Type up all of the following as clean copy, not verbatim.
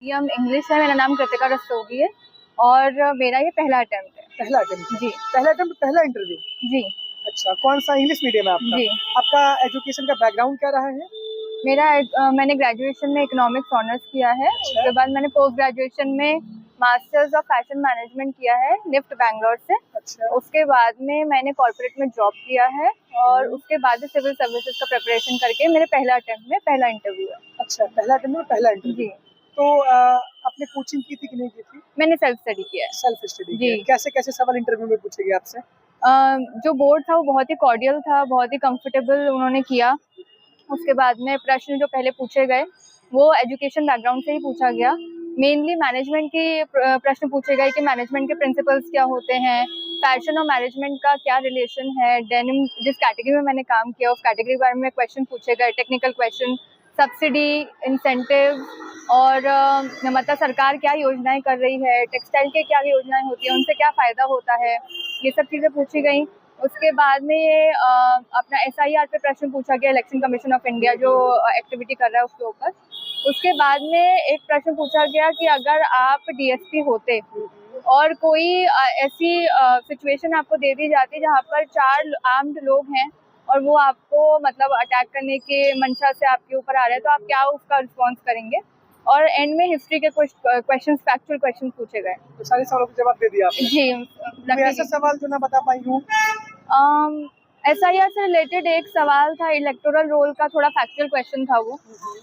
Medium English है। मेरा नाम कृतिका रस्तोगी है और मेरा ये पहला अटेम्प्ट है। पहला अटेम्प्ट जी। पहला अटेम्प्ट, पहला इंटरव्यू। जी अच्छा, कौन सा इंग्लिश मीडियम है आपका? जी। आपका एजुकेशन का बैकग्राउंड क्या रहा है? मैंने ग्रेजुएशन में इकोनॉमिक्स ऑनर्स किया है। अच्छा। उसके बाद मैंने पोस्ट ग्रेजुएशन में मास्टर्स ऑफ फैशन मैनेजमेंट किया है निफ्ट बैंगलोर से। अच्छा। उसके बाद में मैंने कॉर्पोरेट में जॉब किया है और उसके बाद सिविल सर्विसेज का प्रिपरेशन करके मेरे पहला अटेम्प्ट में पहला इंटरव्यू है। अच्छा, पहला अटेम्प्ट में पहला इंटरव्यू। जी। तो आपने कोचिंग की थी कि नहीं की थी? मैंने सेल्फ स्टडी किया है। सेल्फ स्टडी जी। किया। कैसे कैसे सवाल इंटरव्यू में पूछे गए आपसे? जो बोर्ड था वो बहुत ही कॉर्डियल था, बहुत ही कंफर्टेबल उन्होंने किया। उसके बाद में प्रश्न जो पहले पूछे गए वो एजुकेशन बैकग्राउंड से ही पूछा गया। मेनली मैनेजमेंट की प्रश्न पूछे गए कि मैनेजमेंट के प्रिंसिपल्स क्या होते हैं, फैशन और मैनेजमेंट का क्या रिलेशन है, डेनिम जिस कैटेगरी में मैंने काम किया उस कैटेगरी के बारे में क्वेश्चन पूछे गए, टेक्निकल क्वेश्चन, सब्सिडी, इंसेंटिव और मतलब सरकार क्या योजनाएं कर रही है, टेक्सटाइल के क्या योजनाएं होती हैं, उनसे क्या फ़ायदा होता है, ये सब चीज़ें पूछी गई। उसके बाद में ये अपना SIR पे प्रश्न पूछा गया, इलेक्शन कमीशन ऑफ इंडिया जो एक्टिविटी कर रहा है उसके ऊपर। उसके बाद में एक प्रश्न पूछा गया कि अगर आप DSP होते और कोई ऐसी सिचुएशन आपको दे दी जाती जहाँ पर 4 आर्म्ड लोग हैं और वो आपको मतलब अटैक करने के मंशा से आपके ऊपर आ रहे हैं, तो आप क्या उसका रिस्पॉन्स करेंगे। और एंड में हिस्ट्री के कुछ क्वेश्चंस, फैक्चुअल क्वेश्चन पूछे गए। तो सारे सवालों के जवाब दे दिया आपने? जी। कोई ऐसा सवाल जो ना बता पाई हूँ? SIR से रिलेटेड एक सवाल था, इलेक्टोरल रोल का, थोड़ा फैक्चुअल क्वेश्चन था वो,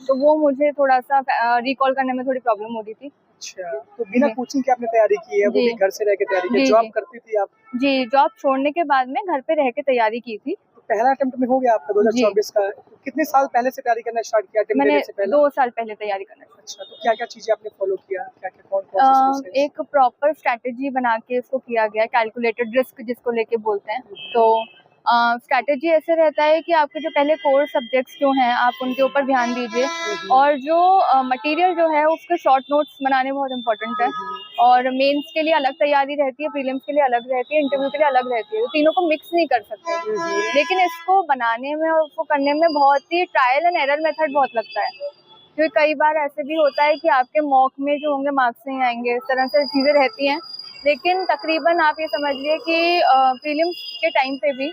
तो वो मुझे थोड़ा सा रिकॉल करने में थोड़ी प्रॉब्लम हो रही थी। अच्छा, तो बिना कोचिंग के आपने तैयारी की है, वो भी घर से रह के तैयारी की, जॉब करती थी आप? जी, जॉब छोड़ने के बाद में घर पे रह के तैयारी की थी। तो पहला अटेम्प्ट में हो गया आपका 2024 का। कितने साल पहले से तैयारी करना स्टार्ट किया अटेम्प्ट देने से पहले? 2 साल पहले तैयारी करना। अच्छा, तो क्या-क्या चीजें आपने फॉलो किया? क्या-क्या कौन-कौन से? एक प्रॉपर स्ट्रैटेजी बना के इसको किया गया, कैलकुलेटेड रिस्क जिसको लेके बोलते हैं। तो स्ट्रैटेजी ऐसे रहता है कि आपके जो पहले कोर सब्जेक्ट्स जो हैं आप उनके ऊपर ध्यान दीजिए और जो मटेरियल जो है उसके शॉर्ट नोट्स बनाने बहुत इंपॉर्टेंट है। और मेंस के लिए अलग तैयारी रहती है, प्रीलिम्स के लिए अलग रहती है, इंटरव्यू के लिए अलग रहती है, तो तीनों को मिक्स नहीं कर सकते। लेकिन इसको बनाने में और उसको करने में बहुत ही ट्रायल एंड एरर मेथड बहुत लगता है, क्योंकि कई बार ऐसे भी होता है कि आपके मॉक में जो होंगे मार्क्स नहीं आएंगे, इस तरह से चीज़ें रहती हैं। लेकिन तकरीबन आप ये समझिए कि प्रीलिम्स के टाइम पे भी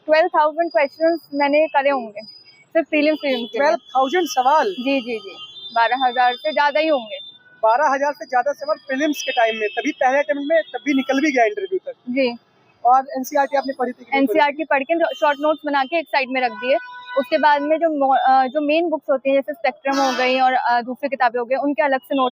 12,000 क्वेश्चंस मैंने करे होंगे सिर्फ प्रीलिम्स के लिए। 12,000 सवाल? जी 12,000 से ज़्यादा ही होंगे। 12,000 से ज़्यादा सवाल प्रीलिम्स के टाइम में, तभी पहले अटेम्प्ट में तभी निकल भी गया इंटरव्यू तक। जी। और NCERT आपने पढ़ी थी? NCERT पढ़ के शॉर्ट नोट्स बना के एक साइड में रख दिए। उसके बाद में जो मेन बुक्स होती हैं जैसे स्पेक्ट्रम हो गई और दूसरी किताबें हो गई, उनके अलग से नोट